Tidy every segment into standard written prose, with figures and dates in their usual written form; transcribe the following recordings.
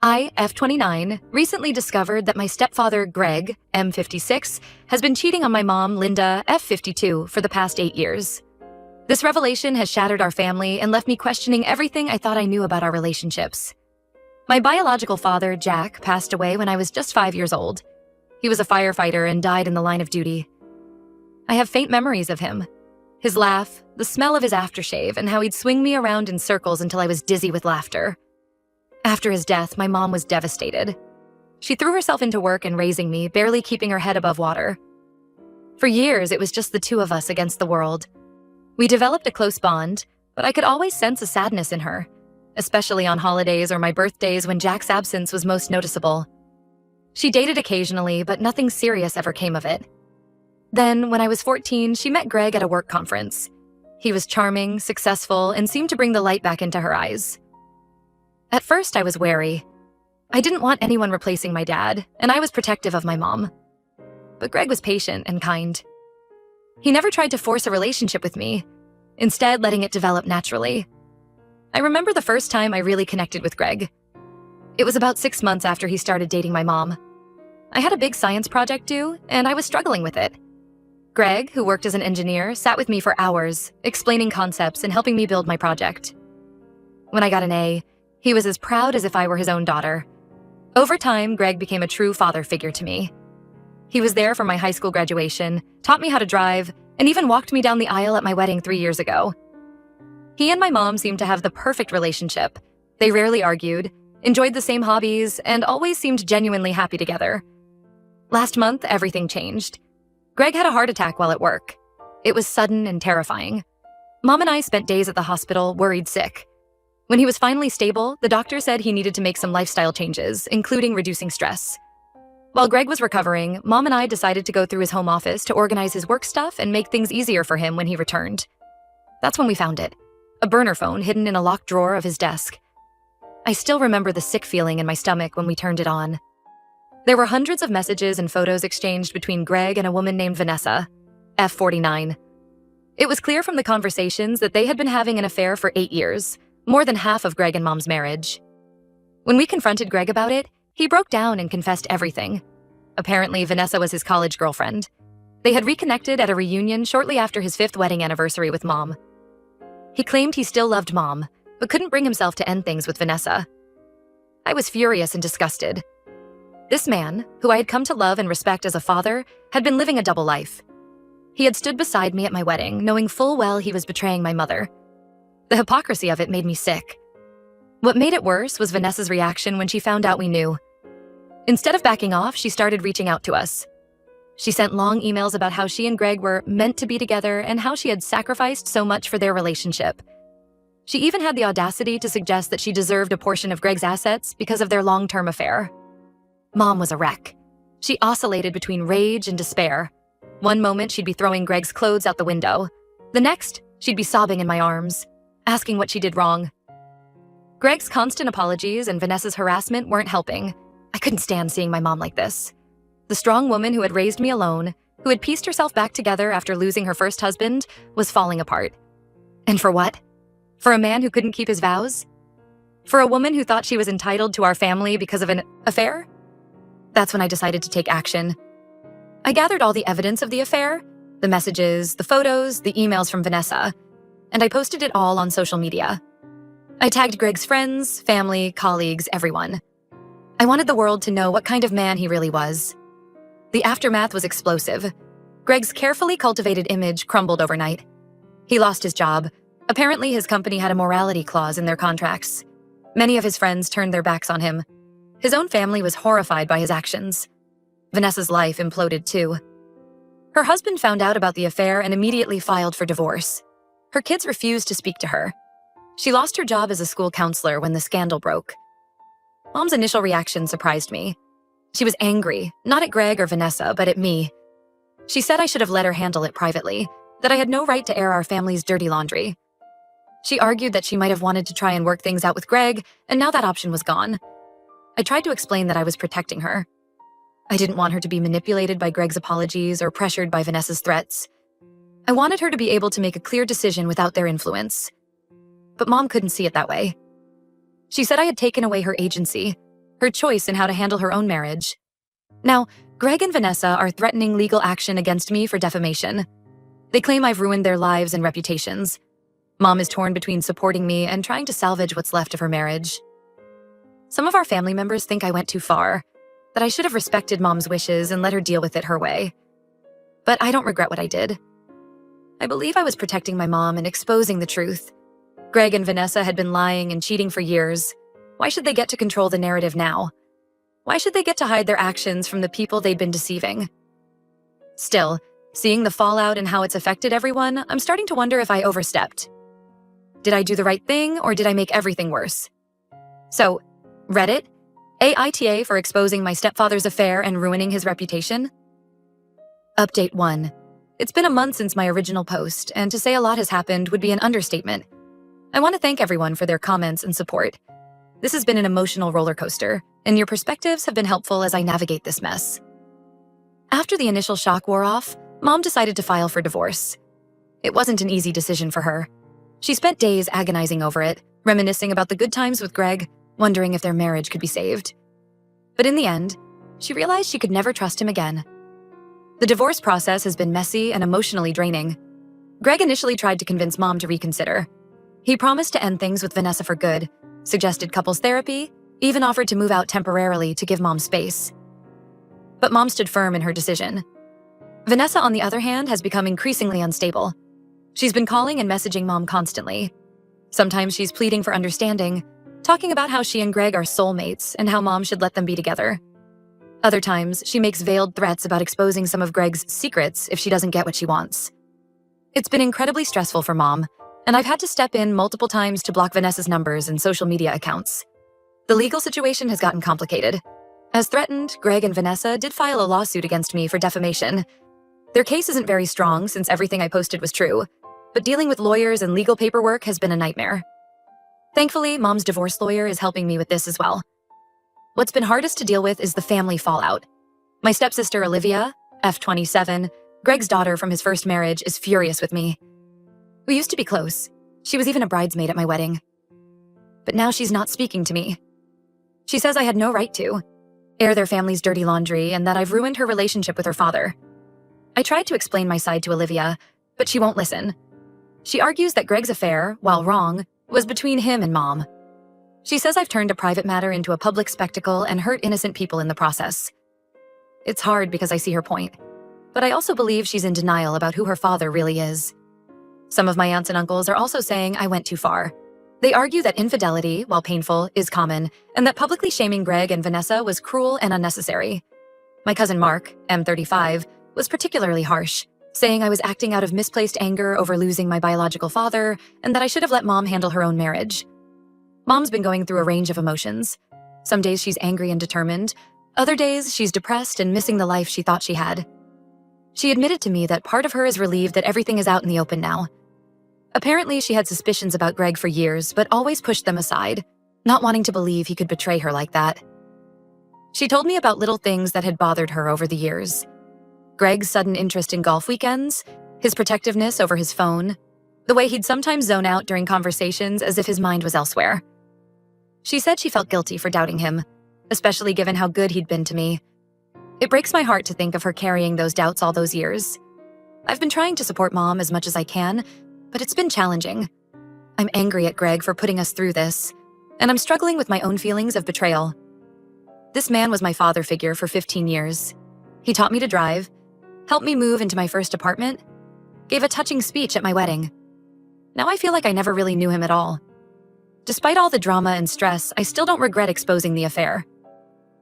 I, F29, recently discovered that my stepfather, Greg, M56, has been cheating on my mom, Linda, F52, for the past 8 years. This revelation has shattered our family and left me questioning everything I thought I knew about our relationships. My biological father, Jack, passed away when I was just 5 years old. He was a firefighter and died in the line of duty. I have faint memories of him. His laugh, the smell of his aftershave, and how he'd swing me around in circles until I was dizzy with laughter. After his death, my mom was devastated. She threw herself into work in raising me, barely keeping her head above water. For years, it was just the two of us against the world. We developed a close bond, but I could always sense a sadness in her, especially on holidays or my birthdays when Jack's absence was most noticeable. She dated occasionally, but nothing serious ever came of it. Then, when I was 14, she met Greg at a work conference. He was charming, successful, and seemed to bring the light back into her eyes. At first, I was wary. I didn't want anyone replacing my dad, and I was protective of my mom. But Greg was patient and kind. He never tried to force a relationship with me, instead letting it develop naturally. I remember the first time I really connected with Greg. It was about 6 months after he started dating my mom. I had a big science project due, and I was struggling with it. Greg, who worked as an engineer, sat with me for hours, explaining concepts and helping me build my project. When I got an A, he was as proud as if I were his own daughter. Over time, Greg became a true father figure to me. He was there for my high school graduation, taught me how to drive, and even walked me down the aisle at my wedding 3 years ago. He and my mom seemed to have the perfect relationship. They rarely argued, enjoyed the same hobbies, and always seemed genuinely happy together. Last month, everything changed. Greg had a heart attack while at work. It was sudden and terrifying. Mom and I spent days at the hospital, worried sick. When he was finally stable, the doctor said he needed to make some lifestyle changes, including reducing stress. While Greg was recovering, Mom and I decided to go through his home office to organize his work stuff and make things easier for him when he returned. That's when we found it, a burner phone hidden in a locked drawer of his desk. I still remember the sick feeling in my stomach when we turned it on. There were hundreds of messages and photos exchanged between Greg and a woman named Vanessa, F49. It was clear from the conversations that they had been having an affair for 8 years, more than half of Greg and Mom's marriage. When we confronted Greg about it, he broke down and confessed everything. Apparently, Vanessa was his college girlfriend. They had reconnected at a reunion shortly after his 5th wedding anniversary with Mom. He claimed he still loved Mom, but couldn't bring himself to end things with Vanessa. I was furious and disgusted. This man, who I had come to love and respect as a father, had been living a double life. He had stood beside me at my wedding, knowing full well he was betraying my mother. The hypocrisy of it made me sick. What made it worse was Vanessa's reaction when she found out we knew. Instead of backing off, she started reaching out to us. She sent long emails about how she and Greg were meant to be together and how she had sacrificed so much for their relationship. She even had the audacity to suggest that she deserved a portion of Greg's assets because of their long-term affair. Mom was a wreck. She oscillated between rage and despair. One moment, she'd be throwing Greg's clothes out the window. The next, she'd be sobbing in my arms, asking what she did wrong. Greg's constant apologies and Vanessa's harassment weren't helping. I couldn't stand seeing my mom like this. The strong woman who had raised me alone, who had pieced herself back together after losing her first husband, was falling apart. And for what? For a man who couldn't keep his vows? For a woman who thought she was entitled to our family because of an affair? That's when I decided to take action. I gathered all the evidence of the affair, the messages, the photos, the emails from Vanessa, and I posted it all on social media. I tagged Greg's friends, family, colleagues, everyone. I wanted the world to know what kind of man he really was. The aftermath was explosive. Greg's carefully cultivated image crumbled overnight. He lost his job. Apparently, his company had a morality clause in their contracts. Many of his friends turned their backs on him. His own family was horrified by his actions. Vanessa's life imploded too. Her husband found out about the affair and immediately filed for divorce. Her kids refused to speak to her. She lost her job as a school counselor when the scandal broke. Mom's initial reaction surprised me. She was angry, not at Greg or Vanessa, but at me. She said I should have let her handle it privately, that I had no right to air our family's dirty laundry. She argued that she might have wanted to try and work things out with Greg, and now that option was gone. I tried to explain that I was protecting her. I didn't want her to be manipulated by Greg's apologies or pressured by Vanessa's threats. I wanted her to be able to make a clear decision without their influence. But Mom couldn't see it that way. She said I had taken away her agency, her choice in how to handle her own marriage. Now, Greg and Vanessa are threatening legal action against me for defamation. They claim I've ruined their lives and reputations. Mom is torn between supporting me and trying to salvage what's left of her marriage. Some of our family members think I went too far, that I should have respected Mom's wishes and let her deal with it her way. But I don't regret what I did. I believe I was protecting my mom and exposing the truth. Greg and Vanessa had been lying and cheating for years. Why should they get to control the narrative now? Why should they get to hide their actions from the people they'd been deceiving? Still, seeing the fallout and how it's affected everyone, I'm starting to wonder if I overstepped. Did I do the right thing, or did I make everything worse? So, Reddit, AITA for exposing my stepfather's affair and ruining his reputation? Update 1. It's been a month since my original post, and to say a lot has happened would be an understatement. I want to thank everyone for their comments and support. This has been an emotional roller coaster, and your perspectives have been helpful as I navigate this mess. After the initial shock wore off, Mom decided to file for divorce. It wasn't an easy decision for her. She spent days agonizing over it, reminiscing about the good times with Greg, wondering if their marriage could be saved. But in the end, she realized she could never trust him again. The divorce process has been messy and emotionally draining. Greg initially tried to convince Mom to reconsider. He promised to end things with Vanessa for good, suggested couples therapy, even offered to move out temporarily to give Mom space. But Mom stood firm in her decision. Vanessa, on the other hand, has become increasingly unstable. She's been calling and messaging Mom constantly. Sometimes she's pleading for understanding, talking about how she and Greg are soulmates and how Mom should let them be together. Other times, she makes veiled threats about exposing some of Greg's secrets if she doesn't get what she wants. It's been incredibly stressful for Mom, and I've had to step in multiple times to block Vanessa's numbers and social media accounts. The legal situation has gotten complicated. As threatened, Greg and Vanessa did file a lawsuit against me for defamation. Their case isn't very strong since everything I posted was true, but dealing with lawyers and legal paperwork has been a nightmare. Thankfully, Mom's divorce lawyer is helping me with this as well. What's been hardest to deal with is the family fallout. My stepsister Olivia, F27, Greg's daughter from his first marriage, is furious with me. We used to be close. She was even a bridesmaid at my wedding. But now she's not speaking to me. She says I had no right to air their family's dirty laundry and that I've ruined her relationship with her father. I tried to explain my side to Olivia, but she won't listen. She argues that Greg's affair, while wrong, was between him and Mom. She says I've turned a private matter into a public spectacle and hurt innocent people in the process. It's hard because I see her point, but I also believe she's in denial about who her father really is. Some of my aunts and uncles are also saying I went too far. They argue that infidelity, while painful, is common, and that publicly shaming Greg and Vanessa was cruel and unnecessary. My cousin Mark, M35, was particularly harsh, saying I was acting out of misplaced anger over losing my biological father and that I should have let Mom handle her own marriage. Mom's been going through a range of emotions. Some days she's angry and determined. Other days she's depressed and missing the life she thought she had. She admitted to me that part of her is relieved that everything is out in the open now. Apparently, she had suspicions about Greg for years, but always pushed them aside, not wanting to believe he could betray her like that. She told me about little things that had bothered her over the years. Greg's sudden interest in golf weekends, his protectiveness over his phone, the way he'd sometimes zone out during conversations as if his mind was elsewhere. She said she felt guilty for doubting him, especially given how good he'd been to me. It breaks my heart to think of her carrying those doubts all those years. I've been trying to support Mom as much as I can, but it's been challenging. I'm angry at Greg for putting us through this, and I'm struggling with my own feelings of betrayal. This man was my father figure for 15 years. He taught me to drive, helped me move into my first apartment, gave a touching speech at my wedding. Now I feel like I never really knew him at all. Despite all the drama and stress, I still don't regret exposing the affair.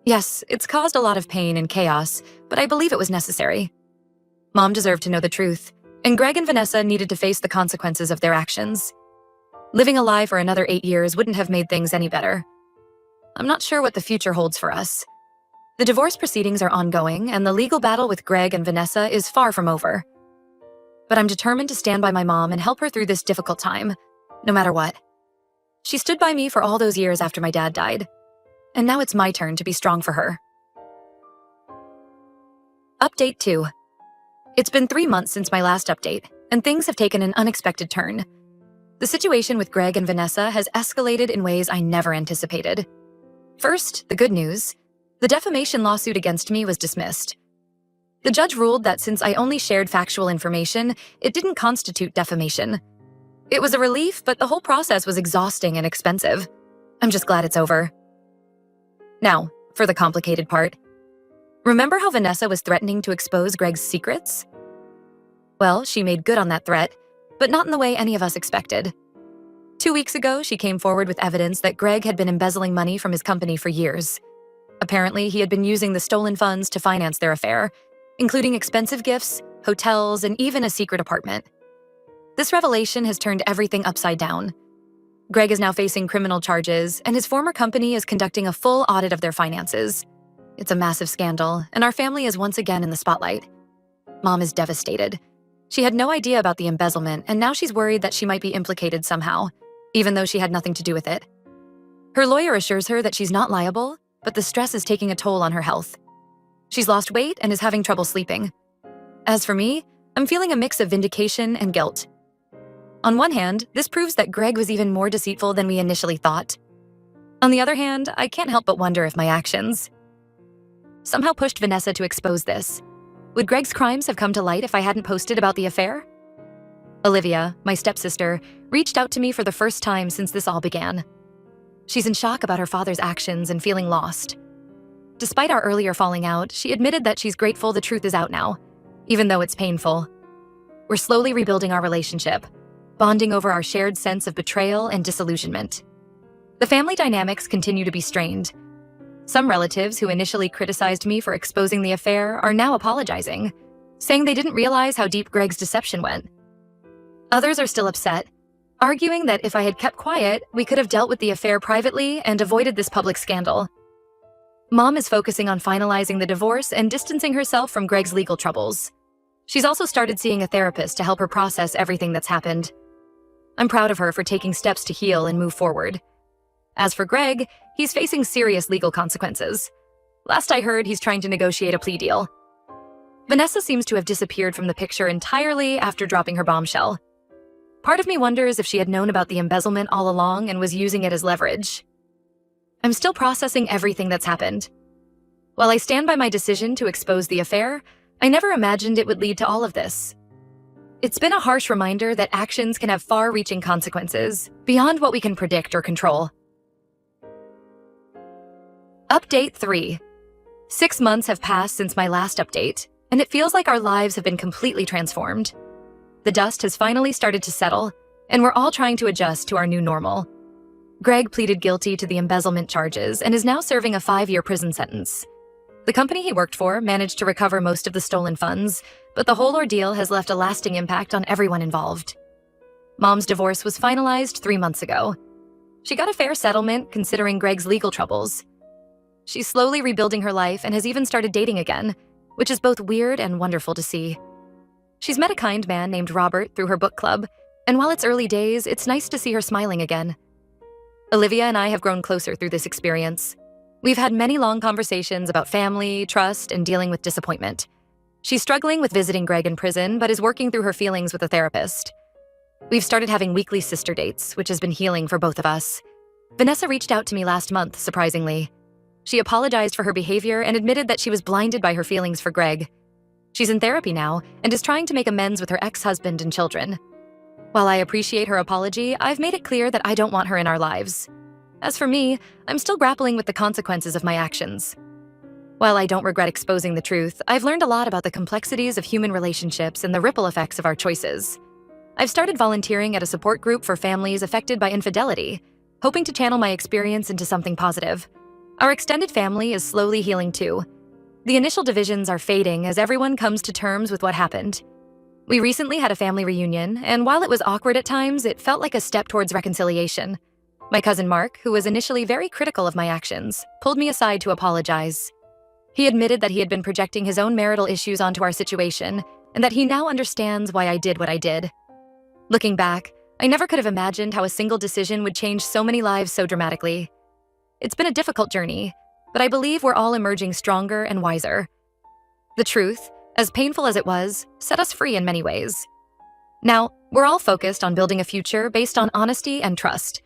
Yes, it's caused a lot of pain and chaos, but I believe it was necessary. Mom deserved to know the truth, and Greg and Vanessa needed to face the consequences of their actions. Living a lie for another 8 years wouldn't have made things any better. I'm not sure what the future holds for us. The divorce proceedings are ongoing, and the legal battle with Greg and Vanessa is far from over. But I'm determined to stand by my mom and help her through this difficult time, no matter what. She stood by me for all those years after my dad died, and now it's my turn to be strong for her. Update 2. It's been 3 months since my last update, and things have taken an unexpected turn. The situation with Greg and Vanessa has escalated in ways I never anticipated. First, the good news. The defamation lawsuit against me was dismissed. The judge ruled that since I only shared factual information, it didn't constitute defamation. It was a relief, but the whole process was exhausting and expensive. I'm just glad it's over. Now, for the complicated part. Remember how Vanessa was threatening to expose Greg's secrets? Well, she made good on that threat, but not in the way any of us expected. 2 weeks ago, she came forward with evidence that Greg had been embezzling money from his company for years. Apparently, he had been using the stolen funds to finance their affair, including expensive gifts, hotels, and even a secret apartment. This revelation has turned everything upside down. Greg is now facing criminal charges, and his former company is conducting a full audit of their finances. It's a massive scandal, and our family is once again in the spotlight. Mom is devastated. She had no idea about the embezzlement, and now she's worried that she might be implicated somehow, even though she had nothing to do with it. Her lawyer assures her that she's not liable, but the stress is taking a toll on her health. She's lost weight and is having trouble sleeping. As for me, I'm feeling a mix of vindication and guilt. On one hand, this proves that Greg was even more deceitful than we initially thought. On the other hand, I can't help but wonder if my actions somehow pushed Vanessa to expose this. Would Greg's crimes have come to light if I hadn't posted about the affair? Olivia, my stepsister, reached out to me for the first time since this all began. She's in shock about her father's actions and feeling lost. Despite our earlier falling out, she admitted that she's grateful the truth is out now, even though it's painful. We're slowly rebuilding our relationship, bonding over our shared sense of betrayal and disillusionment. The family dynamics continue to be strained. Some relatives who initially criticized me for exposing the affair are now apologizing, saying they didn't realize how deep Greg's deception went. Others are still upset, arguing that if I had kept quiet, we could have dealt with the affair privately and avoided this public scandal. Mom is focusing on finalizing the divorce and distancing herself from Greg's legal troubles. She's also started seeing a therapist to help her process everything that's happened. I'm proud of her for taking steps to heal and move forward. As for Greg, he's facing serious legal consequences. Last I heard, he's trying to negotiate a plea deal. Vanessa seems to have disappeared from the picture entirely after dropping her bombshell. Part of me wonders if she had known about the embezzlement all along and was using it as leverage. I'm still processing everything that's happened. While I stand by my decision to expose the affair, I never imagined it would lead to all of this. It's been a harsh reminder that actions can have far-reaching consequences, beyond what we can predict or control. Update 3. 6 months have passed since my last update, and it feels like our lives have been completely transformed. The dust has finally started to settle, and we're all trying to adjust to our new normal. Greg pleaded guilty to the embezzlement charges and is now serving a 5-year prison sentence. The company he worked for managed to recover most of the stolen funds, but the whole ordeal has left a lasting impact on everyone involved. Mom's divorce was finalized 3 months ago. She got a fair settlement considering Greg's legal troubles. She's slowly rebuilding her life and has even started dating again, which is both weird and wonderful to see. She's met a kind man named Robert through her book club, and while it's early days, it's nice to see her smiling again. Olivia and I have grown closer through this experience. We've had many long conversations about family, trust, and dealing with disappointment. She's struggling with visiting Greg in prison, but is working through her feelings with a therapist. We've started having weekly sister dates, which has been healing for both of us. Vanessa reached out to me last month, surprisingly. She apologized for her behavior and admitted that she was blinded by her feelings for Greg. She's in therapy now and is trying to make amends with her ex-husband and children. While I appreciate her apology, I've made it clear that I don't want her in our lives. As for me, I'm still grappling with the consequences of my actions. While I don't regret exposing the truth, I've learned a lot about the complexities of human relationships and the ripple effects of our choices. I've started volunteering at a support group for families affected by infidelity, hoping to channel my experience into something positive. Our extended family is slowly healing too. The initial divisions are fading as everyone comes to terms with what happened. We recently had a family reunion, and while it was awkward at times, it felt like a step towards reconciliation. My cousin Mark, who was initially very critical of my actions, pulled me aside to apologize. He admitted that he had been projecting his own marital issues onto our situation, and that he now understands why I did what I did. Looking back, I never could have imagined how a single decision would change so many lives so dramatically. It's been a difficult journey, but I believe we're all emerging stronger and wiser. The truth, as painful as it was, set us free in many ways. Now, we're all focused on building a future based on honesty and trust.